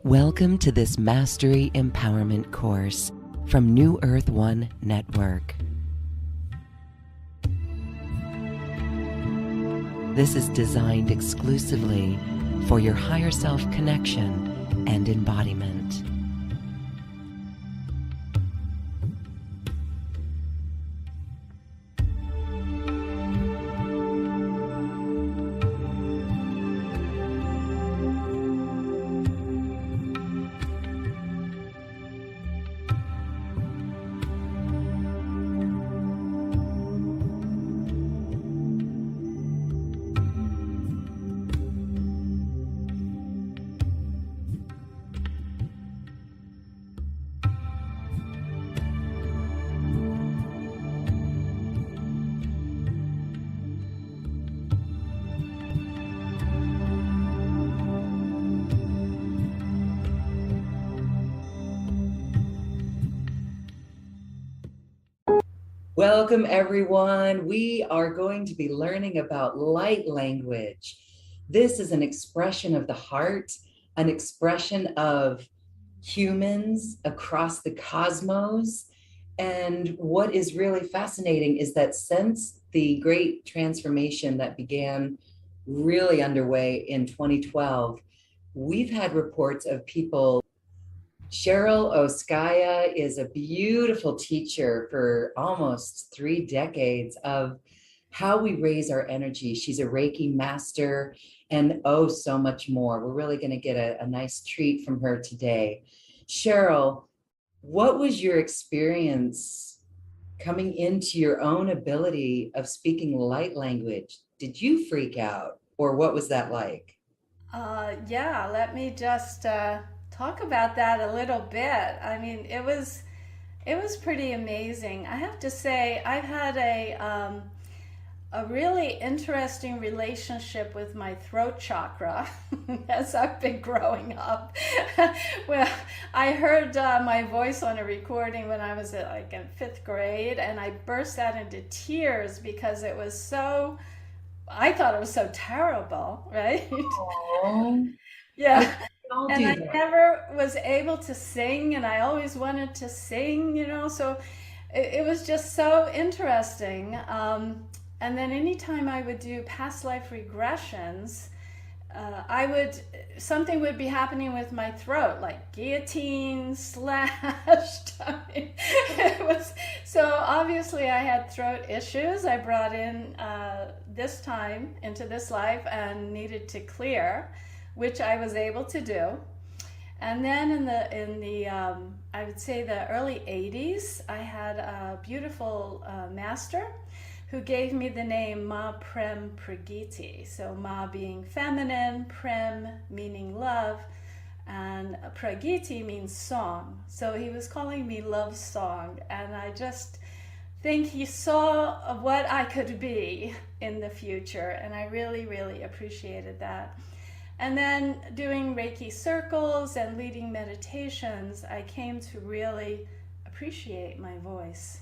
Welcome to this Mastery Empowerment course from New Earth One Network. This is designed exclusively for your higher self connection and embodiment. Welcome, everyone. We are going to be learning about light language. This is an expression of the heart, an expression of humans across the cosmos. And what is really fascinating is that since the great transformation that began really underway in 2012, we've had reports of people. Charyl Ozkaya is a beautiful teacher for almost 3 decades of how we raise our energy. She's a Reiki master and so much more. We're really going to get a nice treat from her today. Charyl, what was your experience coming into your own ability of speaking light language? Did you freak out, or what was that like? Yeah, let me just talk about that a little bit. I mean, it was pretty amazing. I have to say, I've had a really interesting relationship with my throat chakra as I've been growing up. Well, I heard my voice on a recording when I was in fifth grade, and I burst out into tears because it was so. I thought it was so terrible, right? Oh, I Yeah. think we all And do I that. never was able to sing, and I always wanted to sing. So it was just so interesting. And then anytime I would do past life regressions, I would something would be happening with my throat, like guillotine, slashed. I mean, it was so obviously I had throat issues. I brought in this time into this life and needed to clear, which I was able to do. And then in the I would say the early 80s, I had a beautiful master who gave me the name Ma Prem Pragiti. So Ma being feminine, Prem meaning love, and Pragiti means song. So he was calling me Love Song, and I just think he saw what I could be in the future, and I really, really appreciated that. And then doing Reiki circles and leading meditations, I came to really appreciate my voice.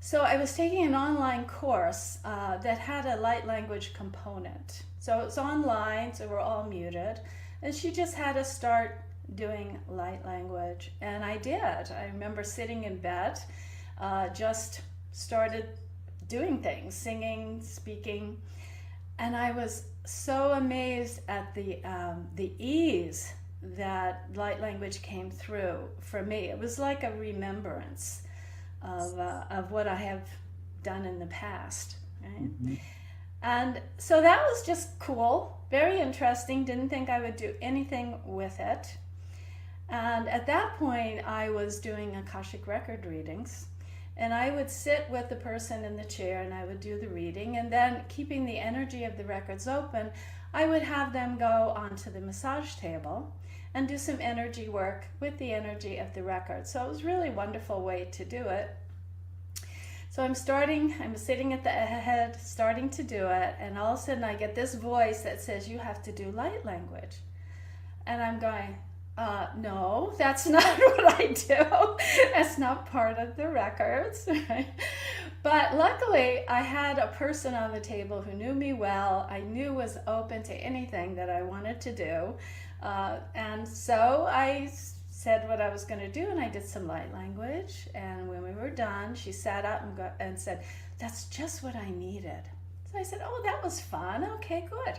So I was taking an online course that had a light language component. So it's online, so we're all muted. And she just had us start doing light language. And I did. I remember sitting in bed, just started doing things, singing, speaking. And I was so amazed at the ease that light language came through for me. It was like a remembrance of what I have done in the past, right? Mhm. And so that was just cool, very interesting. Didn't think I would do anything with it. And at that point, I was doing Akashic record readings. And I would sit with the person in the chair and I would do the reading. And then, keeping the energy of the records open, I would have them go onto the massage table and do some energy work with the energy of the record. So it was a really wonderful way to do it. So I'm sitting at the head, starting to do it, and all of a sudden I get this voice that says, "You have to do light language." And I'm going, no, that's not what I do. That's not part of the records. Right? But luckily, I had a person on the table who knew me well, I knew was open to anything that I wanted to do. And so I said what I was going to do, and I did some light language. And when we were done, she sat up and said, "That's just what I needed." So I said, "Oh, that was fun. Okay, good."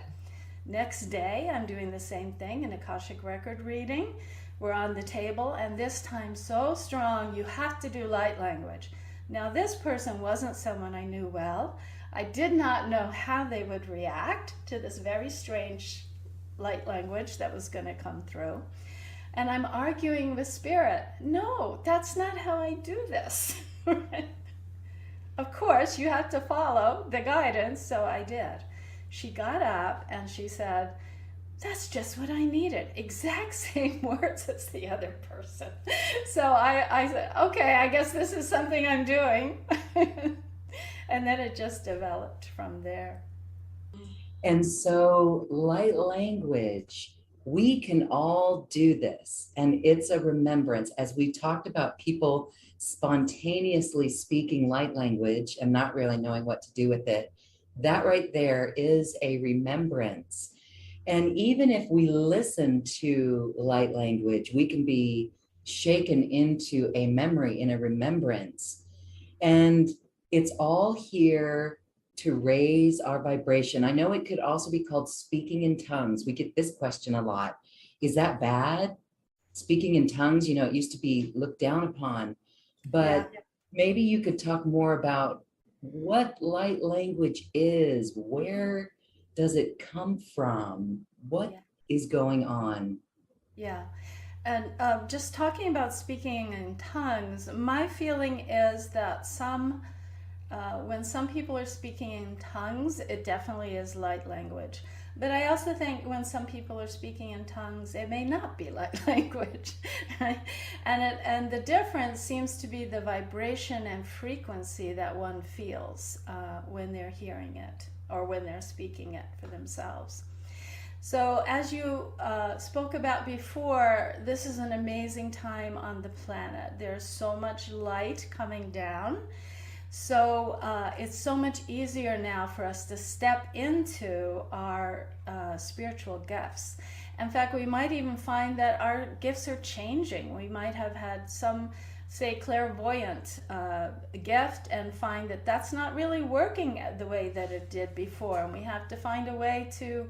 Next day, I'm doing the same thing, an Akashic record reading. We're on the table, and this time so strong, you have to do light language. Now, this person wasn't someone I knew well. I did not know how they would react to this very strange light language that was going to come through. And I'm arguing with spirit. No, that's not how I do this. Of course, you have to follow the guidance, so I did. She got up and she said, "That's just what I needed." Exact same words as the other person. So I said, okay, I guess this is something I'm doing. And then it just developed from there. And so, light language, we can all do this. And it's a remembrance. As we talked about people spontaneously speaking light language and not really knowing what to do with it, that right there is a remembrance. And even if we listen to light language, we can be shaken into a memory, in a remembrance. And it's all here to raise our vibration. I know it could also be called speaking in tongues. We get this question a lot. Is that bad? Speaking in tongues, it used to be looked down upon. Yeah. But maybe you could talk more about what light language is. Where does it come from? What Yeah. is going on? Yeah. And just talking about speaking in tongues, my feeling is that when some people are speaking in tongues, it definitely is light language. But I also think when some people are speaking in tongues, it may not be light language. And the difference seems to be the vibration and frequency that one feels when they're hearing it or when they're speaking it for themselves. So, as you spoke about before, this is an amazing time on the planet. There's so much light coming down. So, it's so much easier now for us to step into our spiritual gifts. In fact, we might even find that our gifts are changing. We might have had some, say, clairvoyant gift and find that that's not really working the way that it did before. And we have to find a way to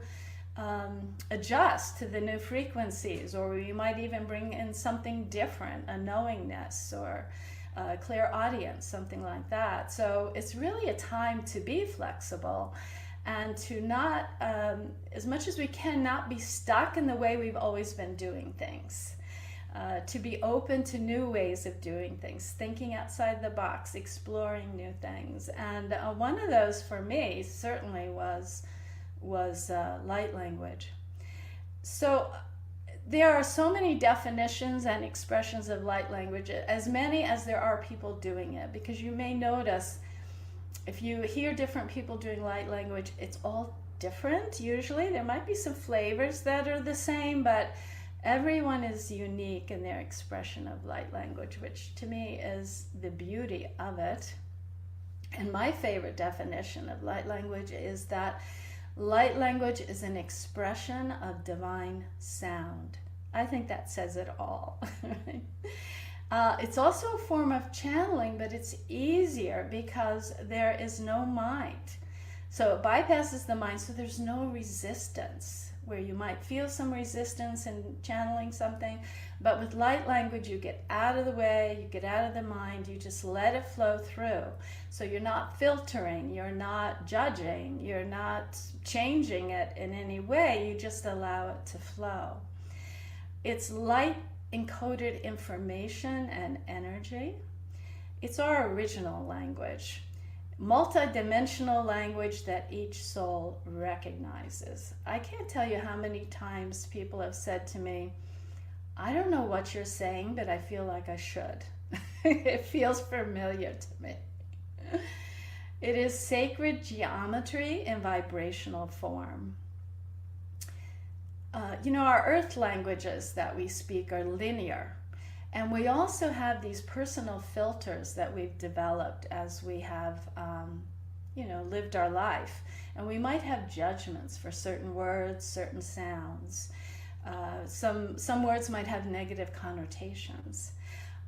adjust to the new frequencies, or we might even bring in something different, a knowingness or a clairaudience, something like that. So it's really a time to be flexible and to not, as much as we can, not be stuck in the way we've always been doing things. To be open to new ways of doing things, thinking outside the box, exploring new things. And one of those for me certainly was light language. So there are so many definitions and expressions of light language, as many as there are people doing it, because you may notice if you hear different people doing light language, it's all different. Usually there might be some flavors that are the same, but everyone is unique in their expression of light language, which to me is the beauty of it. And my favorite definition of light language is that light language is an expression of divine sound. I think that says it all. It's also a form of channeling, but it's easier because there is no mind. So it bypasses the mind, so there's no resistance, where you might feel some resistance in channeling something. But with light language, you get out of the way, you get out of the mind, you just let it flow through. So you're not filtering, you're not judging, you're not changing it in any way, you just allow it to flow. It's light encoded information and energy. It's our original language, multi-dimensional language that each soul recognizes. I can't tell you how many times people have said to me, "I don't know what you're saying, but I feel like I should." It feels familiar to me. It is sacred geometry in vibrational form. Our earth languages that we speak are linear. And we also have these personal filters that we've developed as we have, lived our life. And we might have judgments for certain words, certain sounds. Some words might have negative connotations,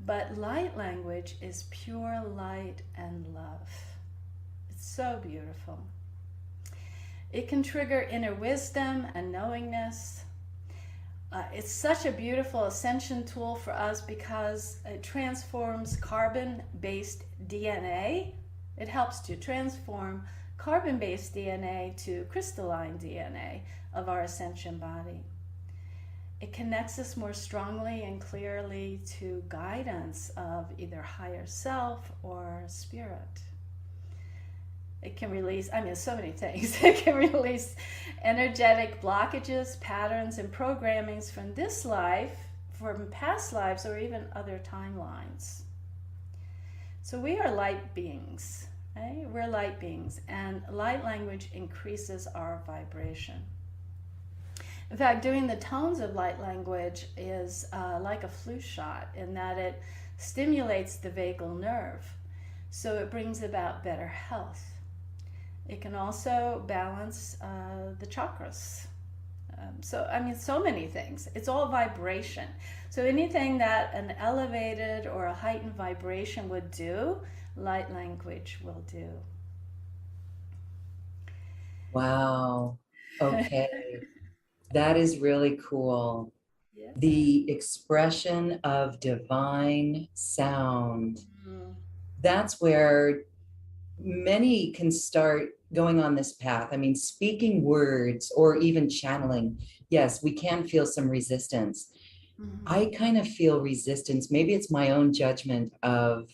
but light language is pure light and love. It's so beautiful. It can trigger inner wisdom and knowingness. It's such a beautiful ascension tool for us because it transforms carbon-based DNA. It helps to transform carbon-based DNA to crystalline DNA of our ascension body. It connects us more strongly and clearly to guidance of either higher self or spirit. It can release, so many things. It can release energetic blockages, patterns, and programmings from this life, from past lives, or even other timelines. So we are light beings, right? We're light beings, and light language increases our vibration. In fact, doing the tones of light language is like a flu shot in that it stimulates the vagal nerve, so it brings about better health. It can also balance the chakras. So many things. It's all vibration. So anything that an elevated or a heightened vibration would do, light language will do. Wow. Okay. That is really cool. Yeah. The expression of divine sound. Mm. That's where many can start going on this path. I mean, speaking words or even channeling, yes, we can feel some resistance. Mm-hmm. I kind of feel resistance. Maybe it's my own judgment of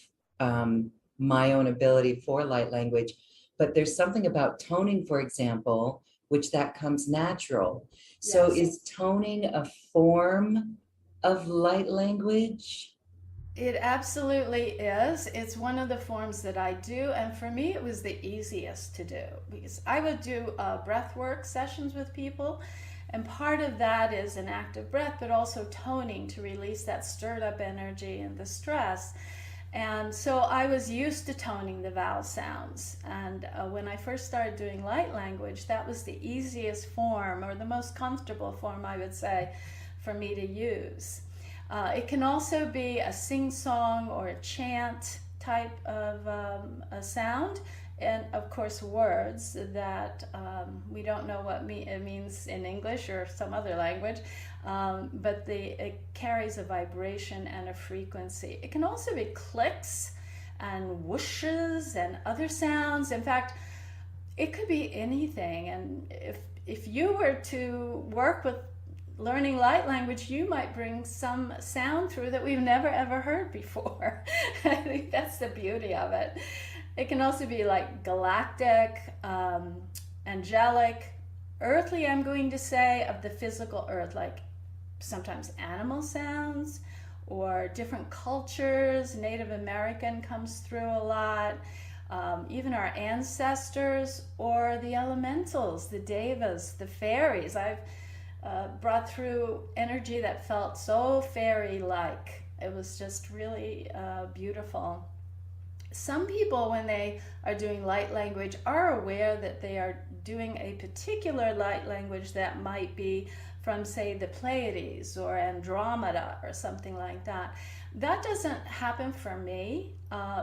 my own ability for light language, but there's something about toning, for example, which that comes natural. So Yes. is toning a form of light language? It absolutely is. It's one of the forms that I do, and for me, it was the easiest to do because I would do breath work sessions with people, and part of that is an active breath, but also toning to release that stirred up energy and the stress. And so I was used to toning the vowel sounds. And when I first started doing light language, that was the easiest form, or the most comfortable form, I would say, for me to use. It can also be a sing-song or a chant type of a sound, and of course words that we don't know what it means in English or some other language, but it carries a vibration and a frequency. It can also be clicks and whooshes and other sounds. In fact, it could be anything. And if you were to work with learning light language, you might bring some sound through that we've never ever heard before. I think that's the beauty of it. It can also be like galactic, angelic, earthly, I'm going to say, of the physical earth, like sometimes animal sounds or different cultures. Native American comes through a lot. Even our ancestors or the elementals, the devas, the fairies. I've brought through energy that felt so fairy-like. It was just really beautiful. Some people, when they are doing light language, are aware that they are doing a particular light language that might be from, say, the Pleiades or Andromeda or something like that. That doesn't happen for me.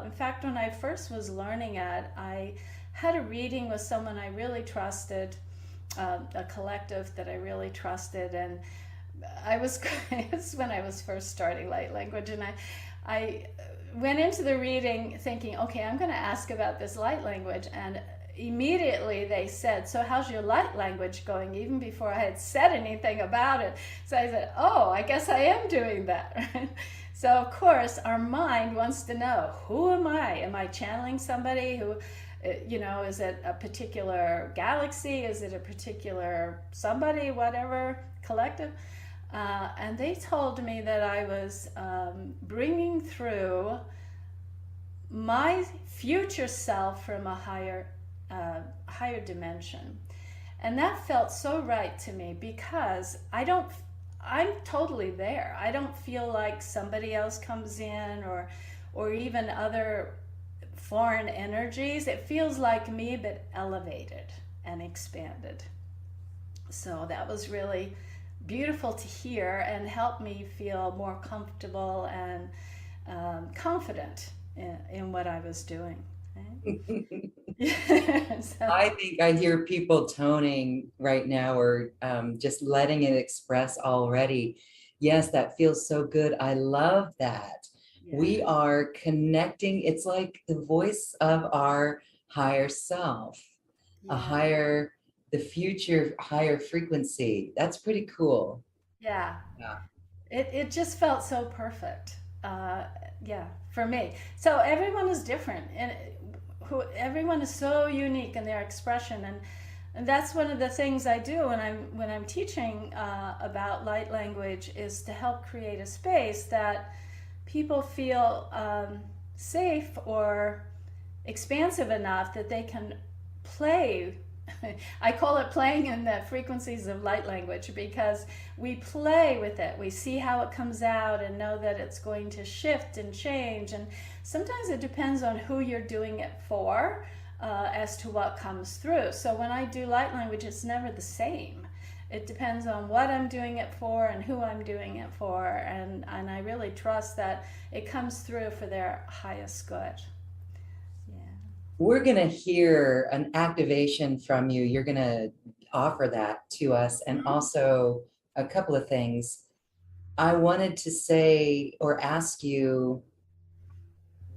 In fact, when I first was learning it, I had a reading with someone I really trusted, a collective that I really trusted, and it was when I was first starting light language, and I went into the reading thinking, okay, I'm going to ask about this light language, and immediately they said, so how's your light language going, even before I had said anything about it. So I said, oh, I guess I am doing that. So of course our mind wants to know, who am I? Am I channeling somebody who, is it a particular galaxy? Is it a particular somebody, whatever, collective? And they told me that I was bringing through my future self from a higher dimension. And that felt so right to me because I'm totally there. I don't feel like somebody else comes in or even other foreign energies. It feels like me, but elevated and expanded. So that was really beautiful to hear and helped me feel more comfortable and confident in what I was doing. Right? So, I think I hear people toning right now or just letting it express already. Yes, that feels so good. I love that. yeah, We are connecting. It's like the voice of our higher self, a yeah, higher, the future higher frequency. That's pretty cool. yeah. Yeah. It just felt so perfect. Uh, yeah, for me. So everyone is different, and everyone is so unique in their expression, and that's one of the things I do when I'm teaching about light language is to help create a space that people feel safe or expansive enough that they can play. I call it playing in the frequencies of light language because we play with it. We see how it comes out and know that it's going to shift and change. And sometimes it depends on who you're doing it for as to what comes through. So when I do light language, it's never the same. It depends on what I'm doing it for and who I'm doing it for. And I really trust that it comes through for their highest good. Yeah. We're going to hear an activation from you. You're going to offer that to us. And also, a couple of things. I wanted to say or ask you,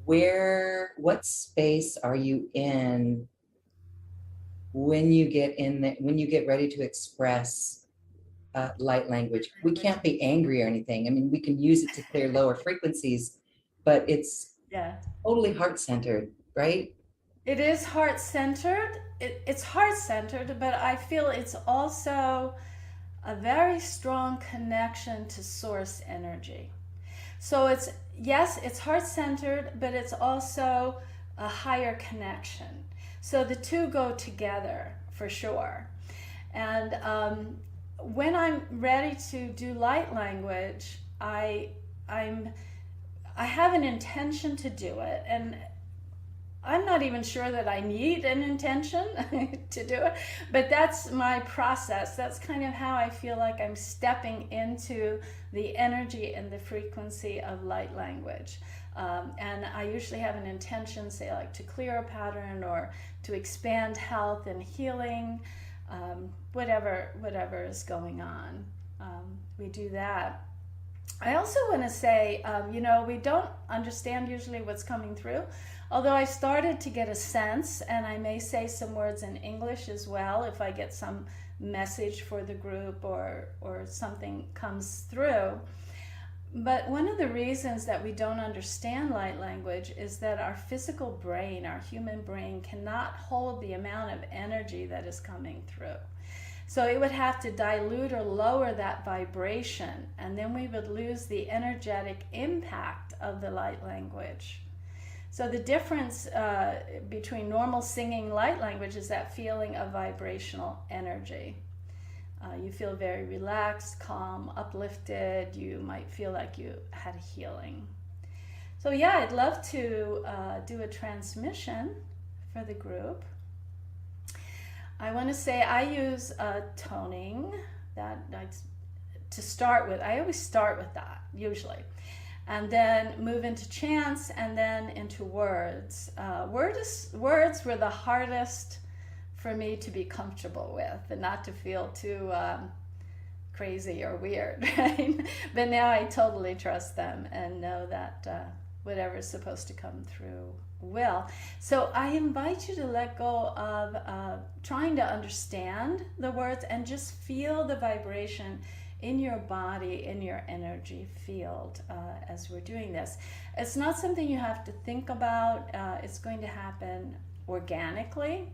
what space are you in when you get ready to express light language? We Language. can't be angry or anything. I mean, we can use it to clear lower frequencies, but it's Yeah. totally heart centered, right? It is heart centered. It's heart centered, but I feel it's also a very strong connection to source energy. So it's, yes, it's heart centered, but it's also a higher connection. So the two go together for sure. And when I'm ready to do light language, I'm I have an intention to do it, and I'm not even sure that I need an intention to do it, but that's my process. That's kind of how I feel like I'm stepping into the energy and the frequency of light language. And I usually have an intention, say, like to clear a pattern or to expand health and healing, whatever is going on. We do that. I also want to say, we don't understand usually what's coming through, although I started to get a sense, and I may say some words in English as well if I get some message for the group or something comes through. But one of the reasons that we don't understand light language is that our physical brain, our human brain, cannot hold the amount of energy that is coming through. So it would have to dilute or lower that vibration, and then we would lose the energetic impact of the light language. So the difference between normal singing light language is that feeling of vibrational energy. You feel very relaxed, calm, uplifted. You might feel like you had a healing. So yeah, I'd love to do a transmission for the group. I want to say I use toning to start with. I always start with that usually, and then move into chants and then into words. Words were the hardest for me to be comfortable with and not to feel too crazy or weird, right? But now I totally trust them and know that whatever's supposed to come through will. So I invite you to let go of trying to understand the words and just feel the vibration in your body, in your energy field as we're doing this. It's not something you have to think about. It's going to happen organically.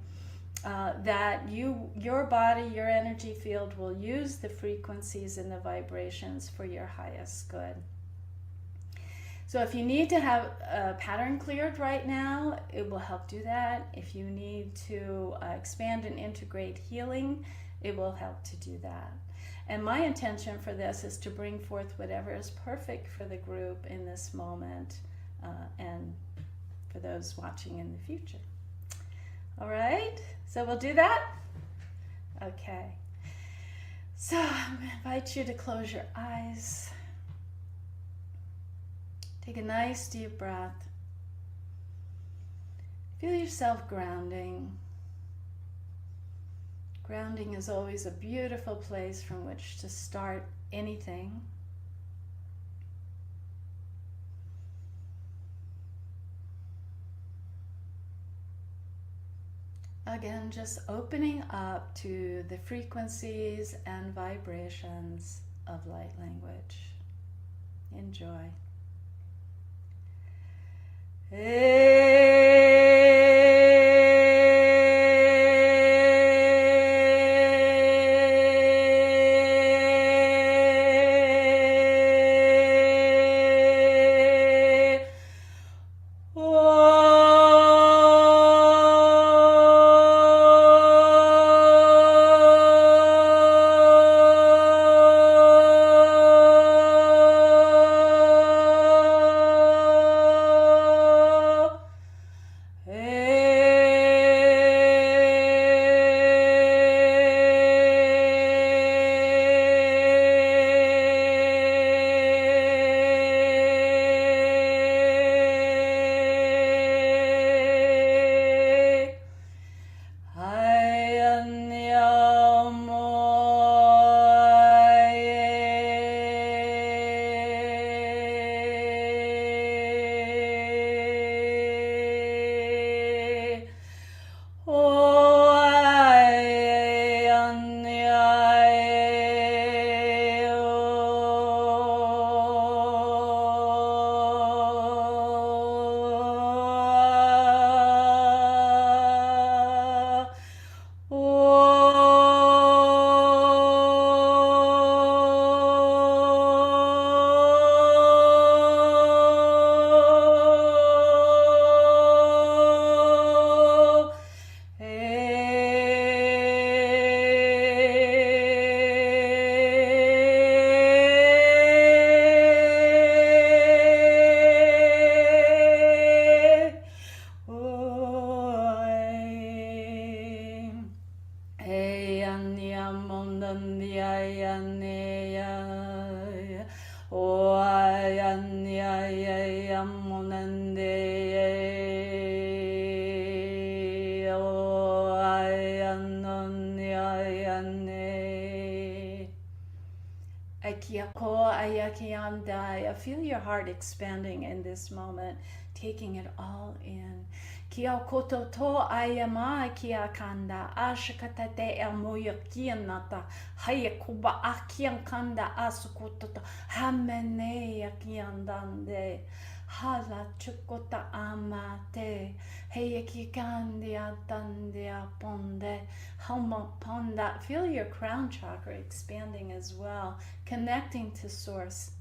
That your body, your energy field will use the frequencies and the vibrations for your highest good. So if you need to have a pattern cleared right now, it will help do that. If you need to expand and integrate healing, it will help to do that. And my intention for this is to bring forth whatever is perfect for the group in this moment and for those watching in the future. All right, so we'll do that? Okay. So I'm going to invite you to close your eyes. Take a nice deep breath. Feel yourself grounding. Grounding is always a beautiful place from which to start anything. Again, just opening up to the frequencies and vibrations of light language. Enjoy. I feel your heart expanding in this moment, taking it all in. Kia koto to ayama kia kanda ashakata te elmoya kia nata haya kuba akian kanda asukoto hamene yakiandande hala chukota amate heya kikandia tandia ponde homa ponda. Feel your crown chakra expanding as well, connecting to source,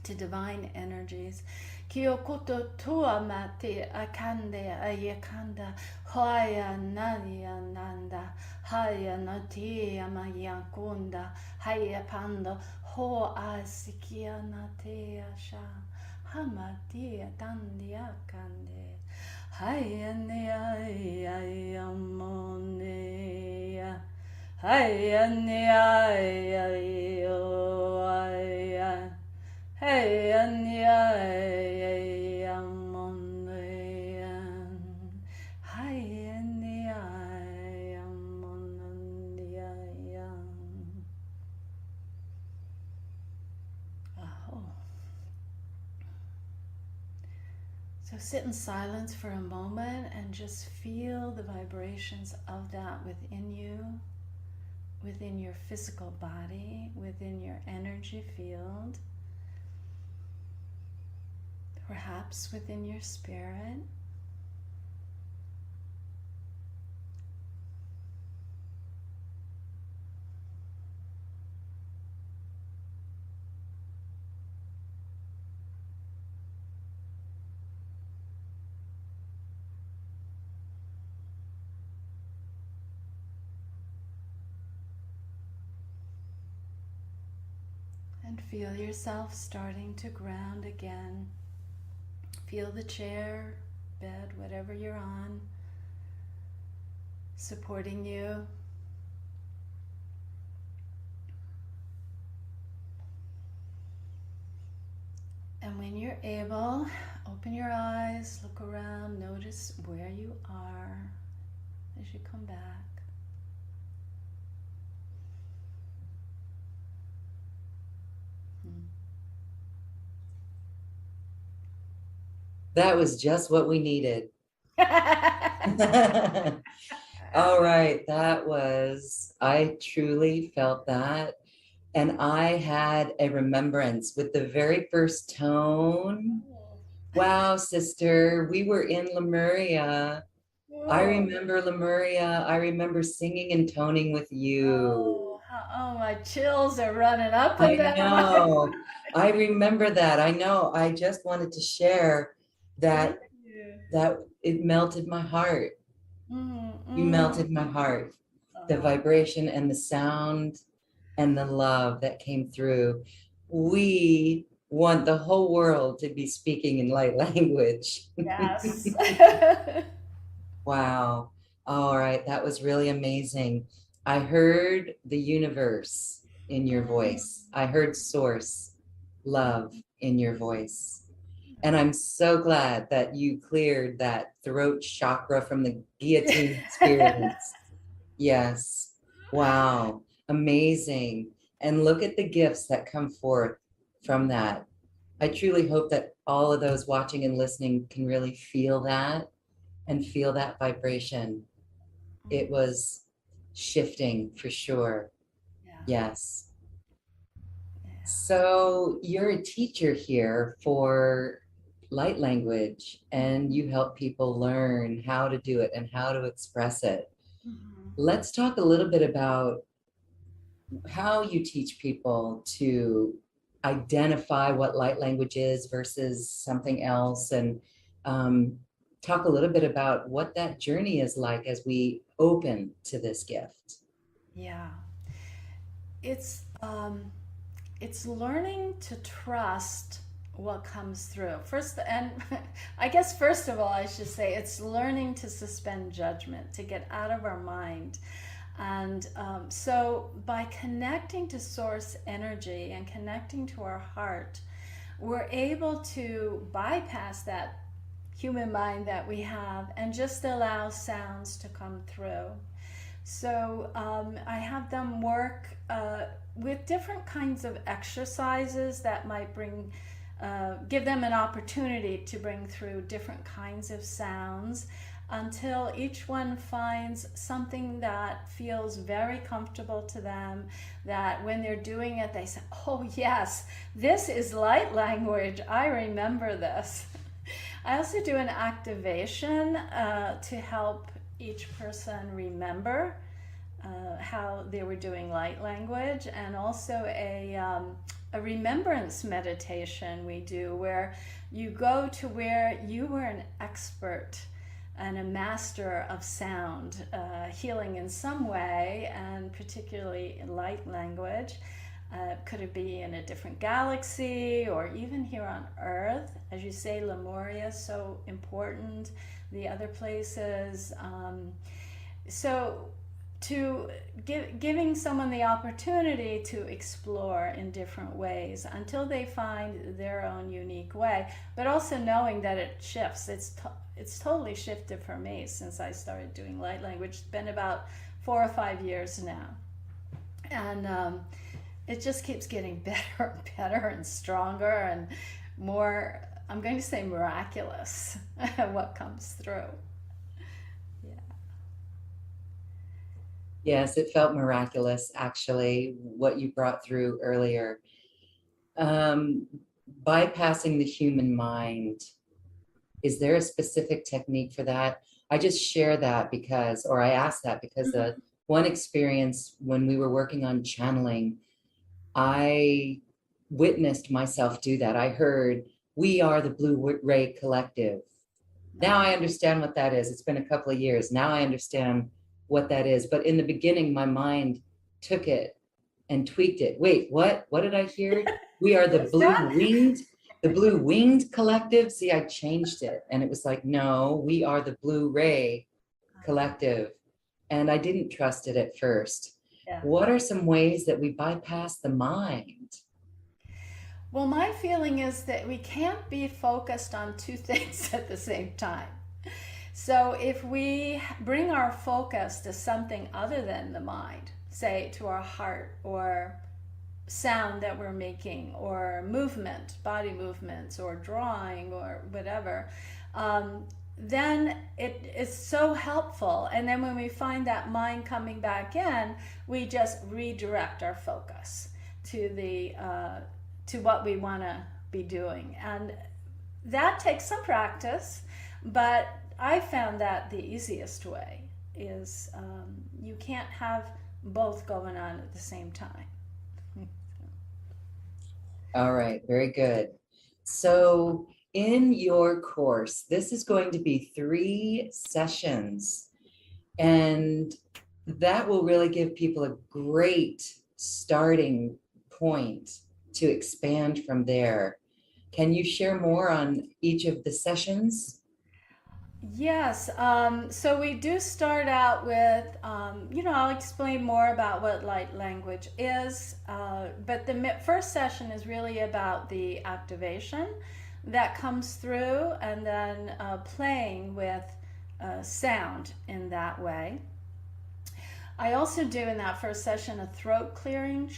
to divine energies. Kyokoto tua mate akande ayakanda haya nadia nanda haya natia mayakunda haya pando ho asikia natea sha hamatia tandia kande haya nea amonea haya nea hey anya amonayan hi anya amonayan. Oh. So sit in silence for a moment and just feel the vibrations of that within you, within your physical body, within your energy field. Perhaps within your spirit. And feel yourself starting to ground again. Feel the chair, bed, whatever you're on, supporting you. And when you're able, open your eyes, look around, notice where you are as you come back. That was just what we needed. All right, I truly felt that. And I had a remembrance with the very first tone. Wow, sister, we were in Lemuria. I Whoa. remember Lemuria. I remember singing and toning with you. Oh, my chills are running up and I down my. know. I remember that. I know. I just wanted to share Thank that you. that it melted my heart. You Mm-hmm. melted my heart. The Oh, vibration and the sound and the love that came through. We want the whole world to be speaking in light language. yes. Wow. All right. That was really amazing. I heard the universe in your voice. I heard source, love in your voice. And I'm so glad that you cleared that throat chakra from the guillotine experience. Yes. Wow. Amazing. And look at the gifts that come forth from that. I truly hope that all of those watching and listening can really feel that and feel that vibration. It was shifting for sure. Yeah. Yes. Yeah. So you're a teacher here for light language and you help people learn how to do it and how to express it. Mhm. Let's talk a little bit about how you teach people to identify what light language is versus something else, and um, talk a little bit about what that journey is like as we open to this gift. Yeah. It's um it's learning to trust what comes through. First, and I guess first of all, I should say it's learning to suspend judgment, to get out of our mind. And so by connecting to source energy and connecting to our heart, we're able to bypass that human mind that we have and just allow sounds to come through. So I have them work with different kinds of exercises that might give them an opportunity to bring through different kinds of sounds until each one finds something that feels very comfortable to them, that when they're doing it, they say, oh, yes, this is light language. I remember this. I also do an activation to help each person remember how they were doing light language, and also a remembrance meditation we do where you go to where you were an expert and a master of sound healing in some way, and particularly in light language. Could it be in a different galaxy or even here on Earth? As you say, Lemuria is so important, the other places. So to giving someone the opportunity to explore in different ways until they find their own unique way, but also knowing that it shifts. It's totally shifted for me since I started doing light language. It's been about 4 or 5 years now, and it just keeps getting better and better and stronger and more, I'm going to say, miraculous what comes through. Yeah. Yes, it felt miraculous, actually, what you brought through earlier. Um, Bypassing the human mind. Is there a specific technique for that? I just share that because, or I ask that because the one experience when we were working on channeling, I witnessed myself do that. I heard, we are the Blue Ray Collective. Now I understand what that is. It's been a couple of years. Now I understand what that is. But in the beginning, my mind took it and tweaked it. Wait, what? What did I hear? We are What's that? the blue winged collective. See, I changed it. And it was like, no, we are the Blue Ray Collective. And I didn't trust it at first. Yeah. What are some ways that we bypass the mind? Well, my feeling is that we can't be focused on two things at the same time. So if we bring our focus to something other than the mind, say to our heart or sound that we're making or movement, body movements or drawing or whatever, then it is so helpful. And then when we find that mind coming back in, we just redirect our focus to the to what we want to be doing. And that takes some practice, but I found that the easiest way is you can't have both going on at the same time. All right, very good. So in your course, this is going to be 3 sessions, and that will really give people a great starting point to expand from there. Can you share more on each of the sessions? Yes, so we do start out with, I'll explain more about what light language is, but the first session is really about the activation that comes through and then playing with sound in that way. I also do in that first session a throat clearing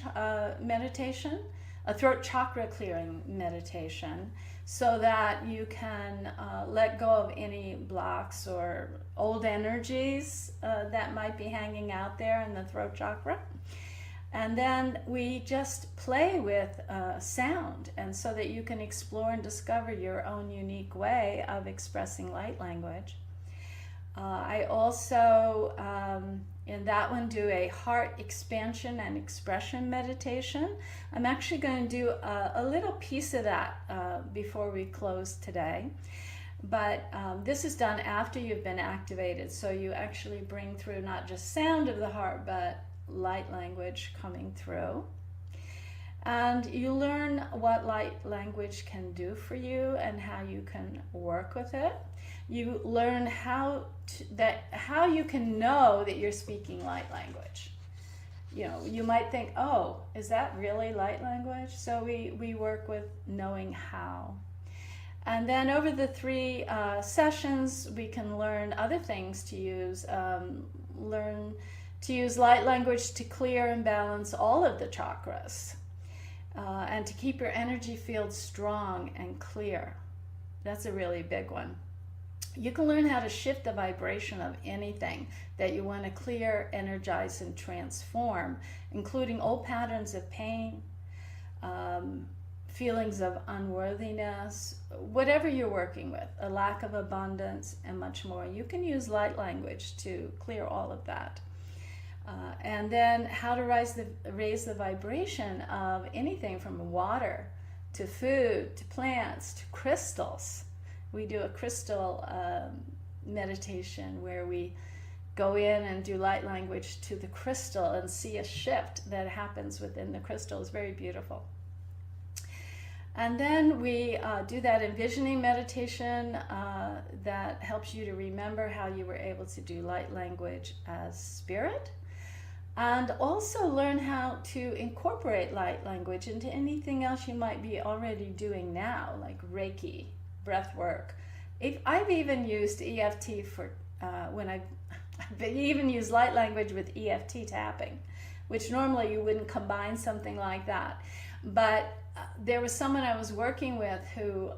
meditation, a throat chakra clearing meditation, so that you can let go of any blocks or old energies that might be hanging out there in the throat chakra. And then we just play with sound, and so that you can explore and discover your own unique way of expressing light language. I also, in that one, do a heart expansion and expression meditation. I'm actually going to do a little piece of that before we close today. But this is done after you've been activated, so you actually bring through not just sound of the heart, but light language coming through. And you learn what light language can do for you and how you can work with it. You learn how you can know that you're speaking light language. You might think, oh, is that really light language? So we work with knowing how. And then over the 3 sessions, we can learn other things to use. Learn to use light language to clear and balance all of the chakras. And to keep your energy field strong and clear. That's a really big one. You can learn how to shift the vibration of anything that you want to clear, energize, and transform, including old patterns of pain, feelings of unworthiness, whatever you're working with, a lack of abundance, and much more. You can use light language to clear all of that. And then how to raise the vibration of anything from water to food to plants to crystals. We do a crystal meditation where we go in and do light language to the crystal and see a shift that happens within the crystal. It's very beautiful. And then we do that envisioning meditation that helps you to remember how you were able to do light language as spirit. And also learn how to incorporate light language into anything else you might be already doing now, like Reiki, breath work. I've even used EFT for I've even used light language with EFT tapping, which normally you wouldn't combine something like that. But there was someone I was working with who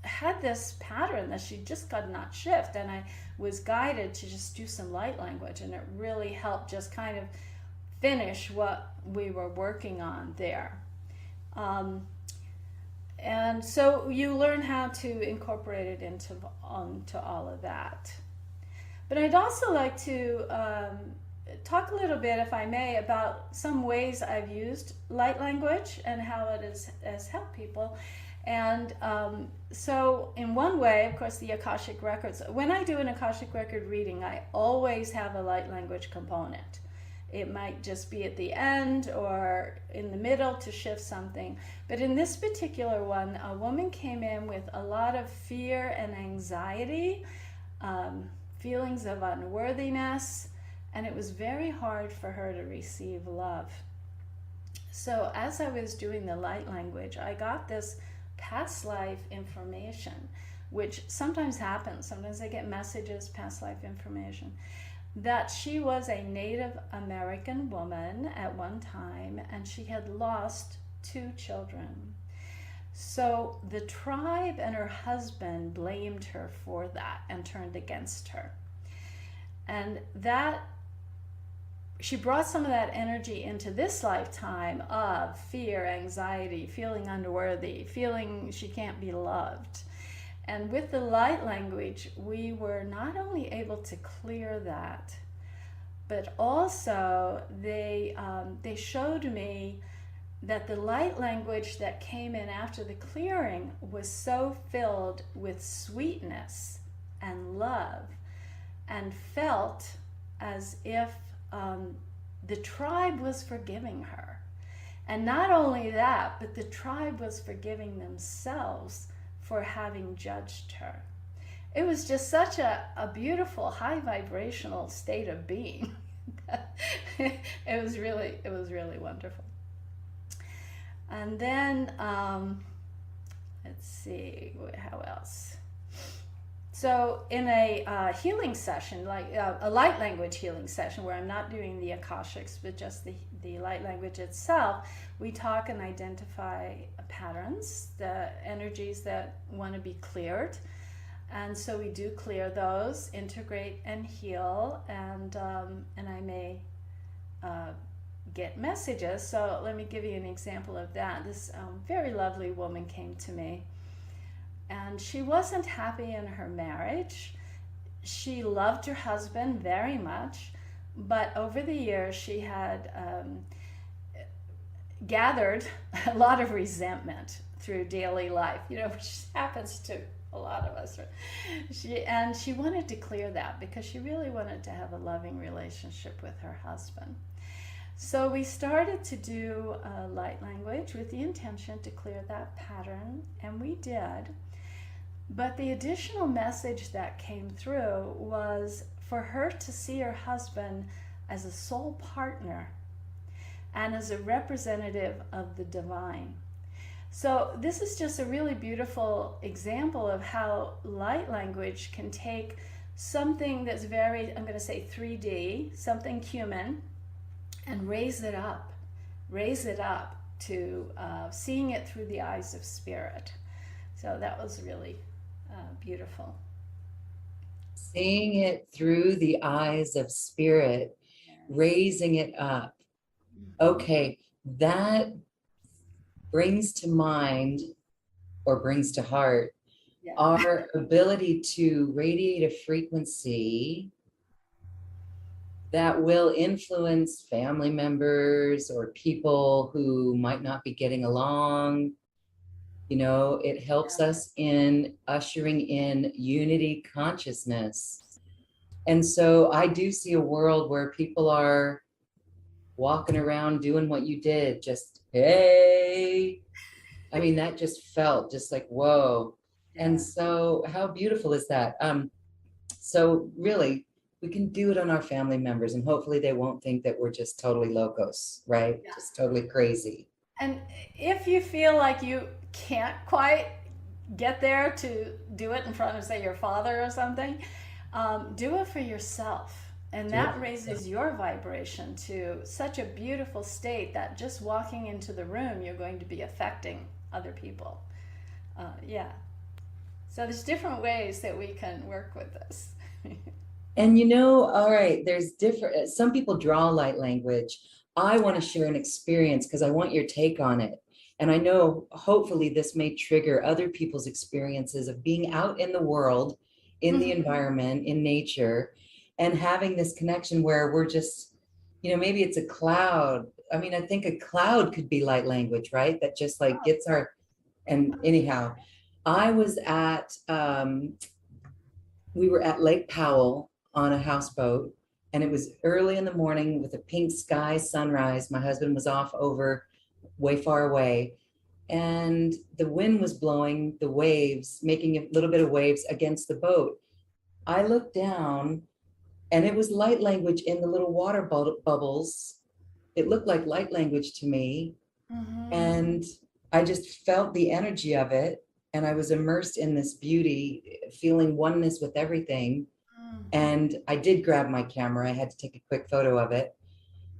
had this pattern that she just could not shift, and I was guided to just do some light language, and it really helped just kind of finish what we were working on there. And so you learn how to incorporate it into all of that. But I'd also like to talk a little bit, if I may, about some ways I've used light language and how it has helped people. And so in one way, of course, the Akashic Records. When I do an Akashic Record reading, I always have a light language component. It might just be at the end or in the middle to shift something. But in this particular one, a woman came in with a lot of fear and anxiety, feelings of unworthiness, and it was very hard for her to receive love. So as I was doing the light language, I got this past life information, which sometimes happens. Sometimes I get messages, past life information, that she was a Native American woman at one time and she had lost two children. So the tribe and her husband blamed her for that and turned against her. And that she brought some of that energy into this lifetime of fear, anxiety, feeling unworthy, feeling she can't be loved. And with the light language, we were not only able to clear that, but also they showed me that the light language that came in after the clearing was so filled with sweetness and love and felt as if the tribe was forgiving her. And not only that, but the tribe was forgiving themselves for having judged her. It was just such a beautiful, high vibrational state of being. It was really wonderful. And then, let's see, how else? So in a healing session, like a light language healing session, where I'm not doing the Akashics, but just the light language itself, we talk and identify patterns, the energies that want to be cleared. And so we do clear those, integrate and heal, and I may get messages. So let me give you an example of that. This very lovely woman came to me, and she wasn't happy in her marriage. She loved her husband very much, but over the years she had gathered a lot of resentment through daily life, which happens to a lot of us. She wanted to clear that because she really wanted to have a loving relationship with her husband. So we started to do light language with the intention to clear that pattern, and we did. But the additional message that came through was for her to see her husband as a soul partner and as a representative of the divine. So this is just a really beautiful example of how light language can take something that's very, I'm going to say 3D, something human, and raise it up to seeing it through the eyes of spirit. So that was really beautiful. Seeing it through the eyes of spirit, raising it up. Okay, that brings to mind, or brings to heart, our ability to radiate a frequency that will influence family members or people who might not be getting along. It helps us in ushering in unity consciousness. And so I do see a world where people are walking around doing what you did, just, hey. I mean, that just felt just like, whoa. And so how beautiful is that? So really, we can do it on our family members, and hopefully they won't think that we're just totally locos, right? Just totally crazy. And if you feel like you can't quite get there to do it in front of, say, your father or something, do it for yourself. And that raises your vibration to such a beautiful state that just walking into the room, you're going to be affecting other people. So there's different ways that we can work with this. And all right, there's different, some people draw light language. I want to share an experience because I want your take on it. And I know hopefully this may trigger other people's experiences of being out in the world, in the environment, in nature, and having this connection where we're just, maybe it's a cloud. I mean, I think a cloud could be light language, right? That just like gets our, and anyhow, I was we were at Lake Powell on a houseboat, and it was early in the morning with a pink sky sunrise. My husband was off over way far away, and the wind was blowing the waves, making a little bit of waves against the boat. I looked down, and it was light language in the little water bubbles. It looked like light language to me. Mm-hmm. And I just felt the energy of it. And I was immersed in this beauty, feeling oneness with everything. And I did grab my camera. I had to take a quick photo of it.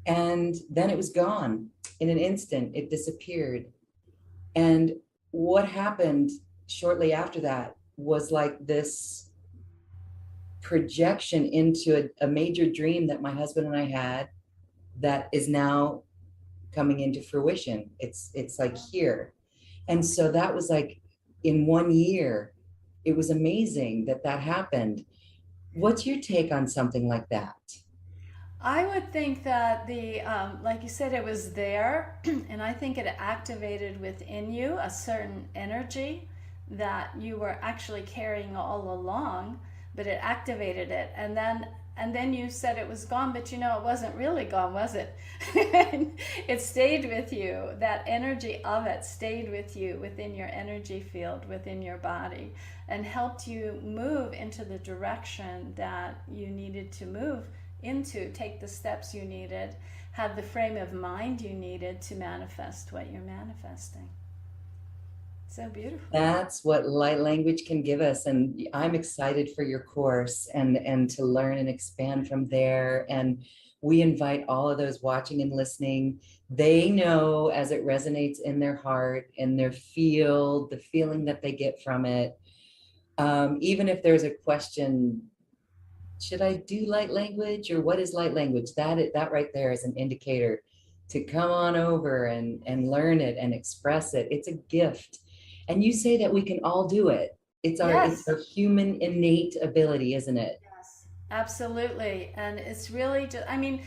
And then it was gone in an instant. It disappeared. And what happened shortly after that was like this projection into a major dream that my husband and I had that is now coming into fruition. It's like here. And so that was like in 1 year. It was amazing that that happened. What's your take on something like that? I would think that like you said, it was there, and I think it activated within you a certain energy that you were actually carrying all along, but it activated it, and then you said it was gone, but it wasn't really gone, was it? It stayed with you. That energy of it stayed with you within your energy field, within your body, and helped you move into the direction that you needed to move into, take the steps you needed, have the frame of mind you needed to manifest what you're manifesting. So beautiful. That's what light language can give us. And I'm excited for your course and to learn and expand from there. And we invite all of those watching and listening. They know as it resonates in their heart, in their field, the feeling that they get from it. Even if there's a question, should I do light language or what is light language? That right there is an indicator to come on over and learn it and express it. It's a gift. And you say that we can all do it. It's Yes. our human innate ability, isn't it? Yes, absolutely. And it's really just, I mean,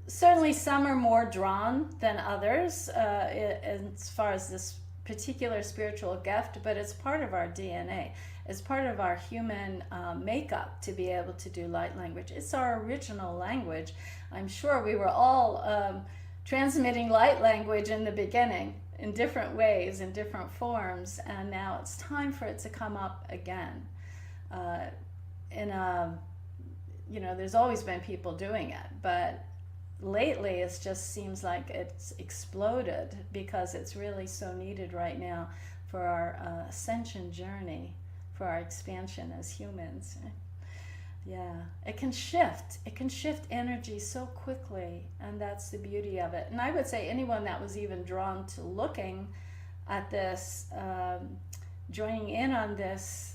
certainly some are more drawn than others as far as this particular spiritual gift, but it's part of our DNA. It's part of our human makeup to be able to do light language. It's our original language. I'm sure we were all transmitting light language in the beginning in different ways, in different forms, and now it's time for it to come up again. Uh, in a there's always been people doing it, but lately it just seems like it's exploded because it's really so needed right now for our ascension journey, for our expansion as humans. Yeah, it can shift energy so quickly, and that's the beauty of it. And I would say anyone that was even drawn to looking at this, joining in on this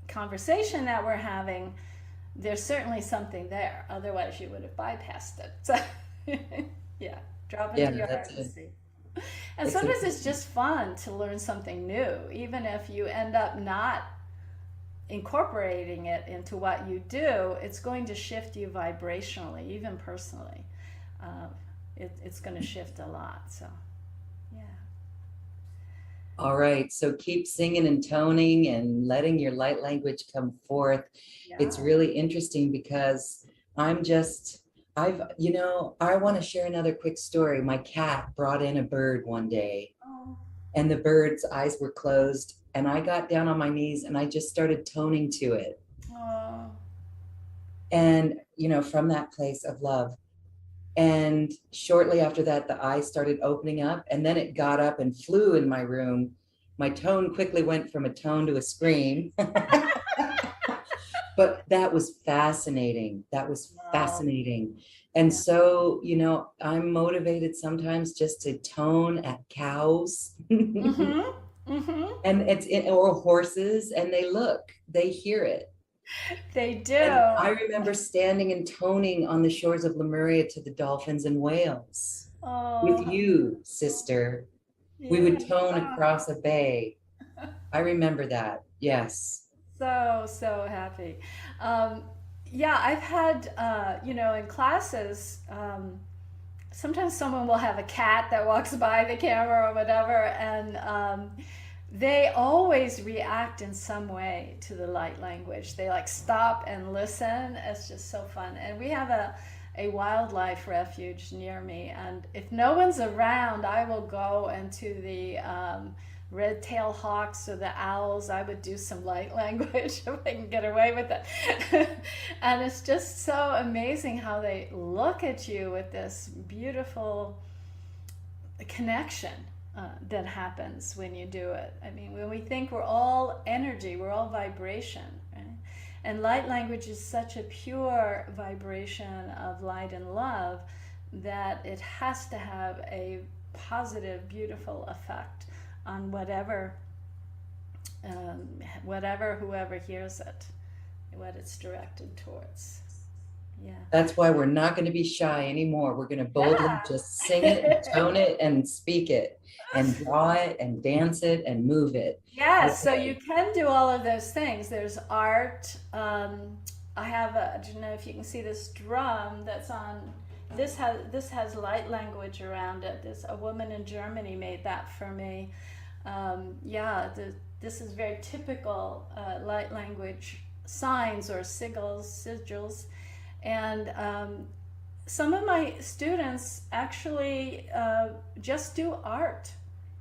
conversation that we're having, there's certainly something there. Otherwise, you would have bypassed it. So, yeah, drop Yeah, into your that's heart and it. see. And It's a, sometimes it's just fun to learn something new, even if you end up not incorporating it into what you do. It's going to shift you vibrationally, even personally. Uh, it's going to shift a lot. So, yeah. all right. So keep singing and toning and letting your light language come forth. It's Yeah. really interesting because I'm just, I want to share another quick story. My cat brought in a bird one day Oh. and the bird's eyes were closed. And I got down on my knees and I just started toning to it. Oh. And, from that place of love. And shortly after that, the eyes started opening up and then it got up and flew in my room. My tone quickly went from a tone to a scream. But that was fascinating. That was Wow. fascinating. And Yeah. so, I'm motivated sometimes just to tone at cows and Mm-hmm. Mm-hmm. or horses, and they hear it. They And do. I remember standing and toning on the shores of Lemuria to the dolphins and whales with Oh, how you, beautiful. sister. We Yeah. would tone Oh, across a bay. I remember that. Yes. so happy. Um, yeah, I've had, in classes, sometimes someone will have a cat that walks by the camera or whatever, and they always react in some way to the light language. They like stop and listen. It's just so fun. And we have a wildlife refuge near me, and if no one's around, I will go into the red tail hawks or the owls. I would do some light language if I can get away with it. And it's just so amazing how they look at you with this beautiful connection that happens when you do it. I mean, when we think we're all energy, we're all vibration, right? And light language is such a pure vibration of light and love that it has to have a positive, beautiful effect on whoever hears it, what it's directed towards. Yeah. That's why we're not going to be shy anymore. We're going to boldly just sing it, and Yeah. tone it, and speak it, and draw it, and dance it, and move it. Yes, so you Okay. can do all of those things. There's art. I don't know if you can see this drum that's on. This has light language around it. A woman in Germany made that for me. Yeah, this is very typical light language signs or sigils, and some of my students actually just do art.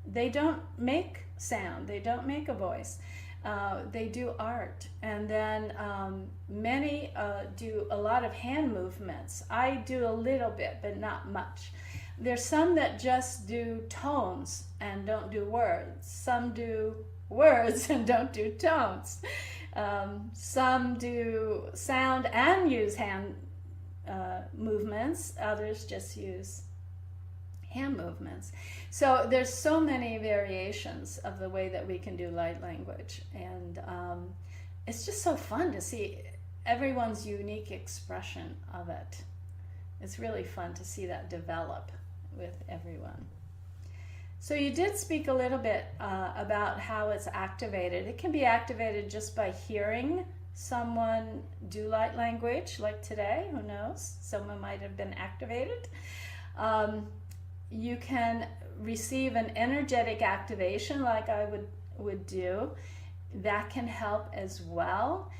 They don't make sound, they don't make a voice. They do art. And then many do a lot of hand movements. I do a little bit, but not much. There's some that just do tones and don't do words. Some do words and don't do tones. Some do sound and use hand movements. Others just use hand movements. So there's so many variations of the way that we can do light language, and it's just so fun to see everyone's unique expression of it. It's really fun to see that develop with everyone. So you did speak a little bit about how it's activated. It can be activated just by hearing someone do light language, like today. Who knows? Someone might have been activated. You can receive an energetic activation like I would do. That can help as well.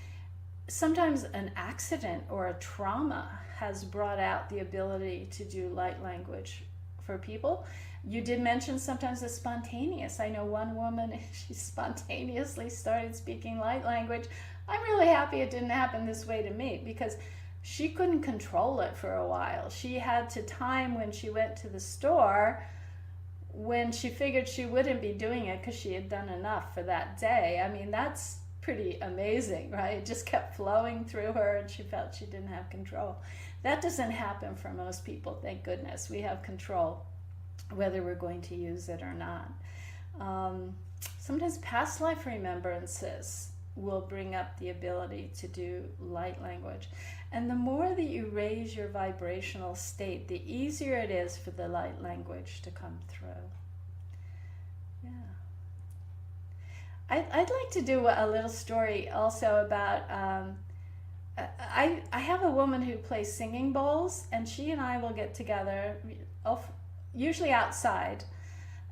Sometimes an accident or a trauma has brought out the ability to do light language for people. You did mention sometimes it's spontaneous. I know one woman, she spontaneously started speaking light language. I'm really happy it didn't happen this way to me, because she couldn't control it for a while. She had to time when she went to the store, when she figured she wouldn't be doing it because she had done enough for that day. I mean, that's pretty amazing, right? It just kept flowing through her and she felt she didn't have control. That doesn't happen for most people, thank goodness. We have control whether we're going to use it or not. Sometimes past life remembrances will bring up the ability to do light language. And the more that you raise your vibrational state, the easier it is for the light language to come through. Yeah. I'd like to do a little story also about, I have a woman who plays singing bowls, and she and I will get together, usually outside,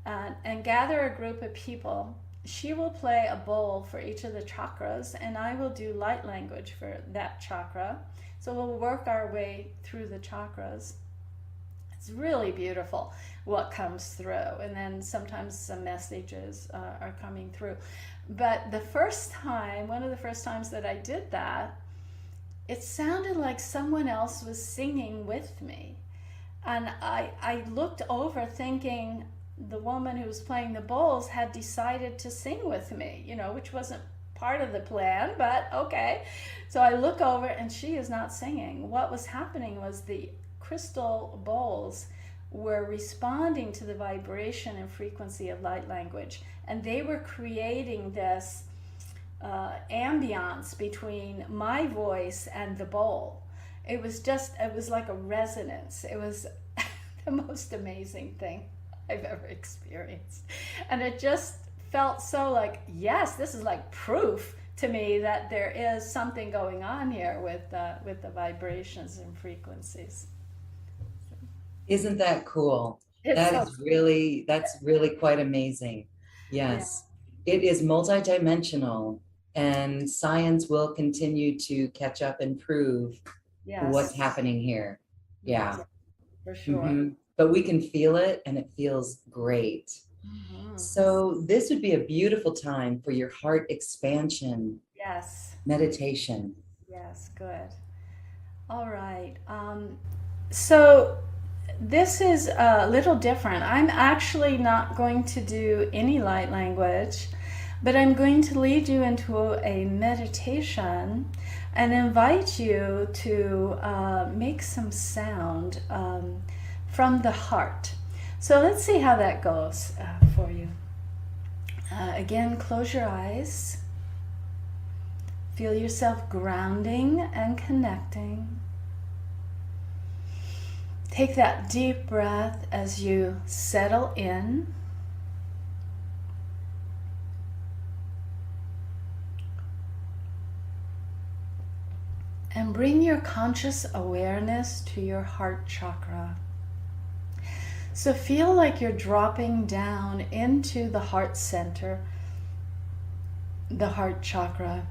and gather a group of people. She will play a bowl for each of the chakras, and I will do light language for that chakra. So we'll work our way through the chakras. It's really beautiful what comes through, and then sometimes some messages are coming through. But one of the first times that I did that, it sounded like someone else was singing with me. And I looked over thinking the woman who was playing the bowls had decided to sing with me, which wasn't part of the plan, but okay. So I look over and she is not singing. What was happening was the crystal bowls were responding to the vibration and frequency of light language, and they were creating this ambiance between my voice and the bowl. It was like a resonance. It was the most amazing thing I've ever experienced. And it just felt so like, yes, this is like proof to me that there is something going on here with the vibrations and frequencies. Isn't that cool? It's so That's really quite amazing. yeah, Yes, it is multidimensional, and science will continue to catch up and prove what's yes, happening here. yes, Yeah. for sure. But we can feel it, and it feels great. Hmm. So this would be a beautiful time for your heart expansion Yes, meditation. yes, good. All right. So this is a little different. I'm actually not going to do any light language, but I'm going to lead you into a meditation and invite you to make some sound from the heart. So let's see how that goes for you. Again, close your eyes. Feel yourself grounding and connecting. Take that deep breath as you settle in. And bring your conscious awareness to your heart chakra. So feel like you're dropping down into the heart center, the heart chakra.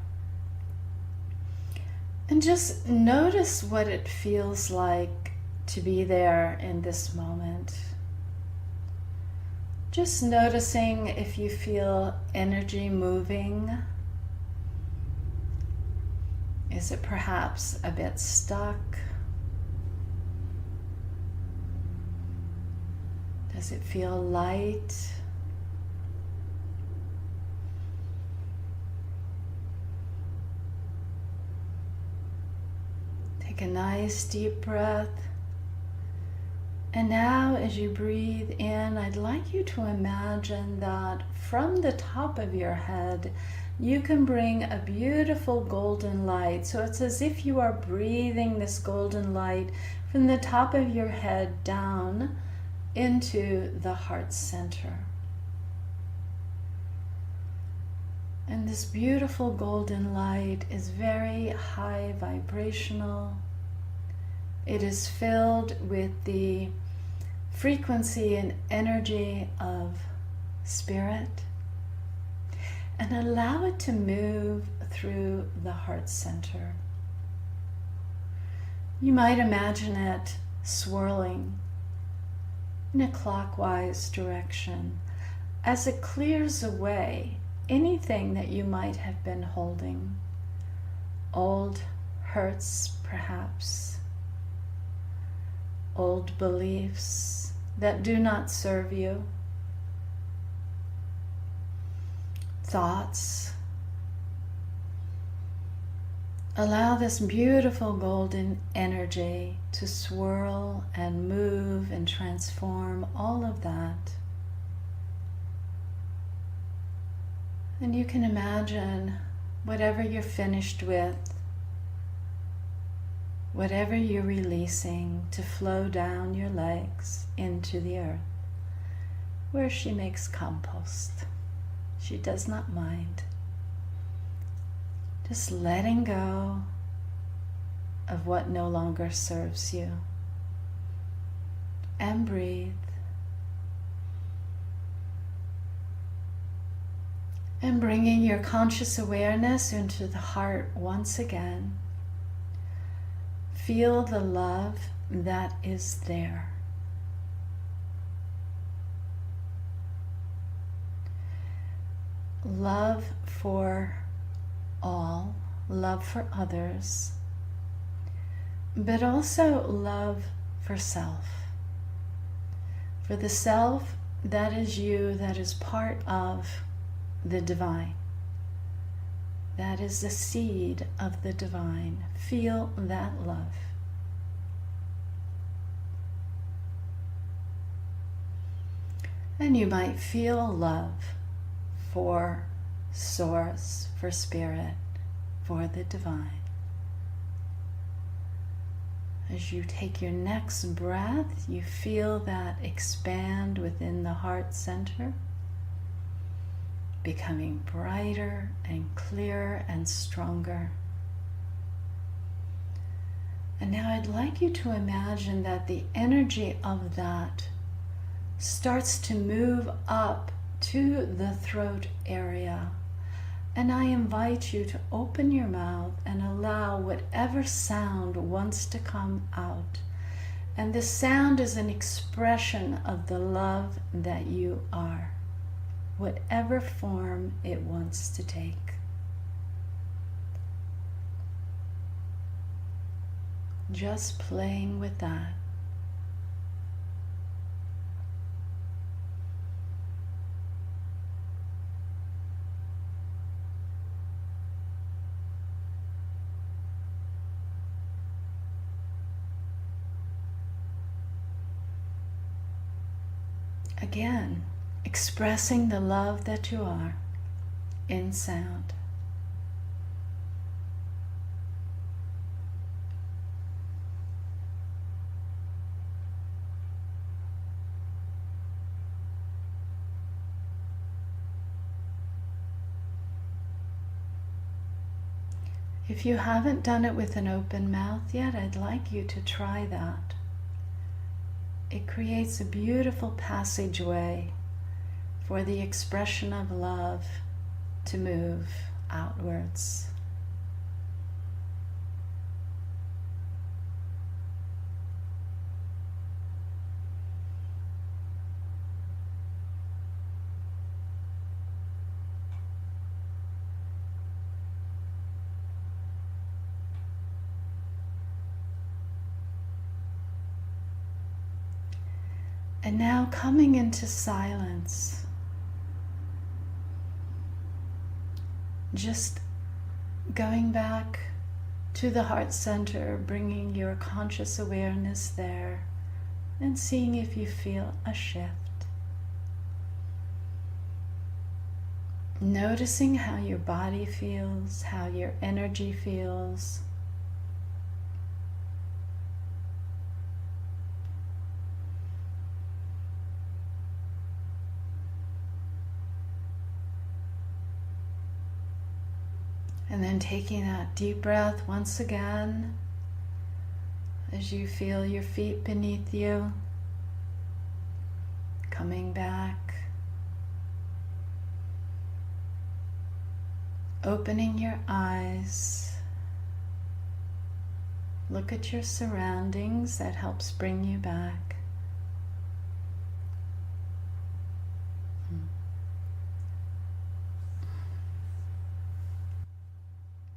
And just notice what it feels like to be there in this moment. Just noticing if you feel energy moving. Is it perhaps a bit stuck? Does it feel light? Take a nice deep breath. And now as you breathe in, I'd like you to imagine that from the top of your head, you can bring a beautiful golden light. So it's as if you are breathing this golden light from the top of your head down into the heart center. And this beautiful golden light is very high vibrational. It is filled with the frequency and energy of spirit. And allow it to move through the heart center. You might imagine it swirling in a clockwise direction as it clears away anything that you might have been holding. Old hurts, perhaps. Old beliefs that do not serve you. Thoughts. Allow this beautiful golden energy to swirl and move and transform all of that. And you can imagine whatever you're finished with, whatever you're releasing, to flow down your legs into the earth, where she makes compost. She does not mind. Just letting go of what no longer serves you. And breathe. And bringing your conscious awareness into the heart once again. Feel the love that is there. Love for all, love for others, but also love for self. For the self that is you, that is part of the divine. That is the seed of the divine. Feel that love. And you might feel love for source, for spirit, for the divine. As you take your next breath, you feel that expand within the heart center, becoming brighter and clearer and stronger. And now I'd like you to imagine that the energy of that starts to move up to the throat area. And I invite you to open your mouth and allow whatever sound wants to come out. And the sound is an expression of the love that you are, whatever form it wants to take. Just playing with that. Again, expressing the love that you are in sound. If you haven't done it with an open mouth yet, I'd like you to try that. It creates a beautiful passageway for the expression of love to move outwards. And now coming into silence, just going back to the heart center, bringing your conscious awareness there and seeing if you feel a shift. Noticing how your body feels, how your energy feels. And then taking that deep breath once again as you feel your feet beneath you, coming back, opening your eyes, look at your surroundings, that helps bring you back.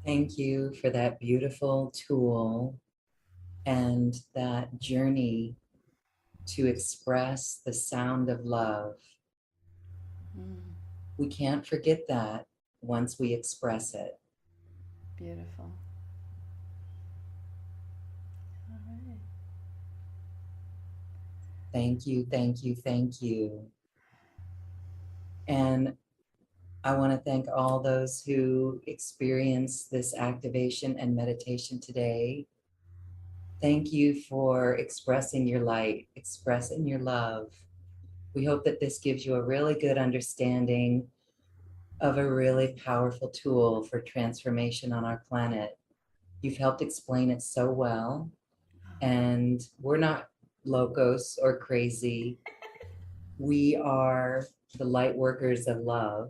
Thank you for that beautiful tool and that journey to express the sound of love. We can't forget that once we express it. Beautiful. All right. Thank you, thank you, thank you. And I want to thank all those who experienced this activation and meditation today. Thank you for expressing your light, expressing your love. We hope that this gives you a really good understanding of a really powerful tool for transformation on our planet. You've helped explain it so well, and we're not locos or crazy. We are the light workers of love.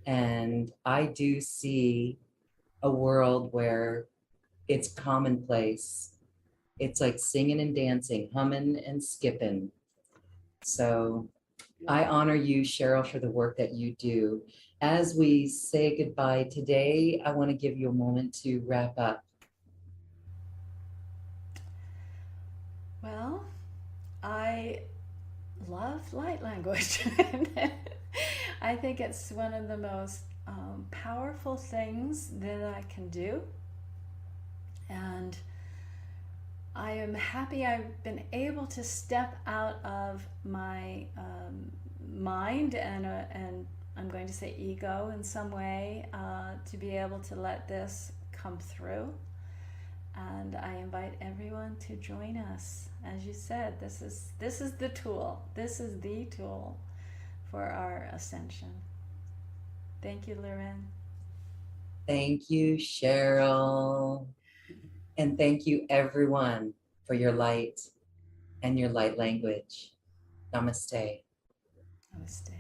And I do see a world where it's commonplace. It's like singing and dancing, humming and skipping. So I honor you, Charyl, for the work that you do. As we say goodbye today, I want to give you a moment to wrap up. Well, I love light language. I think it's one of the most powerful things that I can do. And I am happy I've been able to step out of my mind and I'm going to say ego in some way to be able to let this come through. And I invite everyone to join us. As you said, this is the tool. This is the tool for our ascension. Thank you, Loren. Thank you, Charyl. And thank you, everyone, for your light and your light language. Namaste. Namaste.